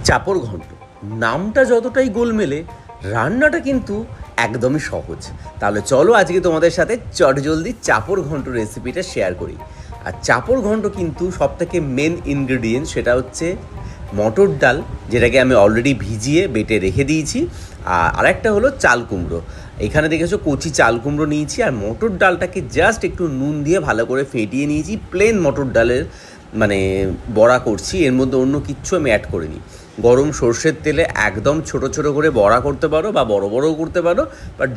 চাপর ঘন্ট নামটা যতটাই গোলমেলে, রান্নাটা কিন্তু একদমই সহজ। তাহলে চলো আজকে তোমাদের সাথে চটজলদি চাপর ঘন্ট রেসিপিটা শেয়ার করি। আর চাপর ঘন্ট কিন্তু সবথেকে মেন ইনগ্রেডিয়েন্ট সেটা হচ্ছে মটর ডাল, যেটাকে আমি অলরেডি ভিজিয়ে বেটে রেখে দিয়েছি। আর আরেকটা হলো চাল কুমড়ো। এখানে দেখেছো কচি চাল কুমড়ো নিয়েছি, আর মটর ডালটাকে জাস্ট একটু নুন দিয়ে ভালো করে ফেটিয়ে নিয়েছি। প্লেন মটর ডালের মানে বড়া করছি, এর মধ্যে অন্য কিচ্ছু আমি অ্যাড করিনি। গরম সর্ষের তেলে একদম ছোট ছোট করে বড়া করতে পারো বা বড় বড়ও করতে পারো, বাট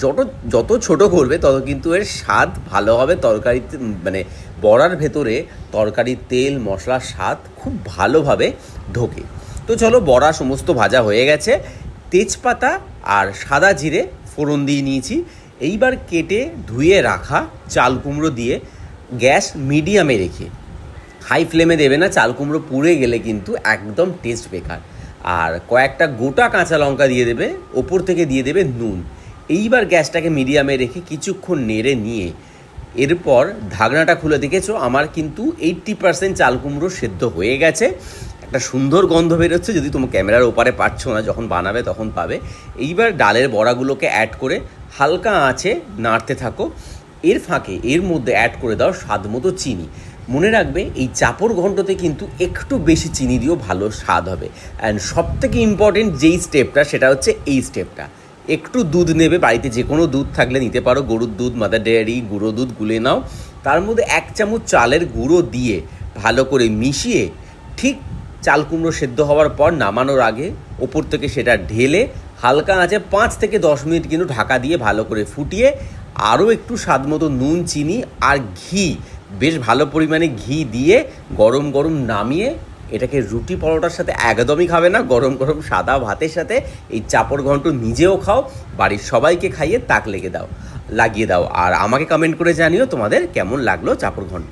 যত ছোট করবে তত কিন্তু এর স্বাদ ভালো হবে। তরকারিতে মানে বড়ার ভেতরে তরকারির তেল মশলার স্বাদ খুব ভালোভাবে ঢোকে। তো চলো, বড়া সমস্ত ভাজা হয়ে গেছে। তেজপাতা আর সাদা জিরে ফোড়ন দিয়ে নিয়েছি। এইবার কেটে ধুয়ে রাখা চাল কুমড়ো দিয়ে গ্যাস মিডিয়ামে রেখে, হাই ফ্লেমে দেবে না, চাল কুমড়ো পুড়ে গেলে কিন্তু একদম টেস্ট বেকার। আর কয়েকটা গোটা কাঁচা লঙ্কা দিয়ে দেবে, ওপর থেকে দিয়ে দেবে নুন। এইবার গ্যাসটাকে মিডিয়ামে রেখে কিছুক্ষণ নেড়ে নিয়ে এরপর ঢাকনাটা খুলে দেখেছো আমার কিন্তু 80% চাল কুমড়ো সেদ্ধ হয়ে গেছে। একটা সুন্দর গন্ধ বেরোচ্ছে, যদি তোমার ক্যামেরার ওপারে পাচ্ছ না, যখন বানাবে তখন পাবে। এইবার ডালের বড়াগুলোকে অ্যাড করে হালকা আঁচে নাড়তে থাকো। এর ফাঁকে এর মধ্যে অ্যাড করে দাও স্বাদ মতো চিনি। মনে রাখবে এই চাপড় ঘন্টতে কিন্তু একটু বেশি চিনি দিয়েও ভালো স্বাদ হবে। অ্যান্ড সবথেকে ইম্পর্টেন্ট যেই স্টেপটা সেটা হচ্ছে এই স্টেপটা, একটু দুধ নেবে, বাড়িতে যে কোনো দুধ থাকলে নিতে পারো, গরুর দুধ, মাদার ডেয়ারি, গুঁড়ো দুধ গুলে নাও। তার মধ্যে 1 চামচ চালের গুঁড়ো দিয়ে ভালো করে মিশিয়ে ঠিক চাল কুমড়ো সেদ্ধ হওয়ার পর নামানোর আগে ওপর থেকে সেটা ঢেলে হালকা আঁচে 5 থেকে 10 মিনিট কিন্তু ঢাকা দিয়ে ভালো করে ফুটিয়ে আরও একটু স্বাদ মতো নুন, চিনি আর ঘি, বেশ ভালো পরিমাণে ঘি দিয়ে গরম গরম নামিয়ে এটাকে রুটি পরোটার সাথে একদমই খাবে না, গরম গরম সাদা ভাতের সাথে এই চাপড় ঘন্ট নিজেও খাও, বাড়ির সবাইকে খাইয়ে তাক লাগিয়ে দাও। আর আমাকে কমেন্ট করে জানিও তোমাদের কেমন লাগলো চাপড় ঘন্ট।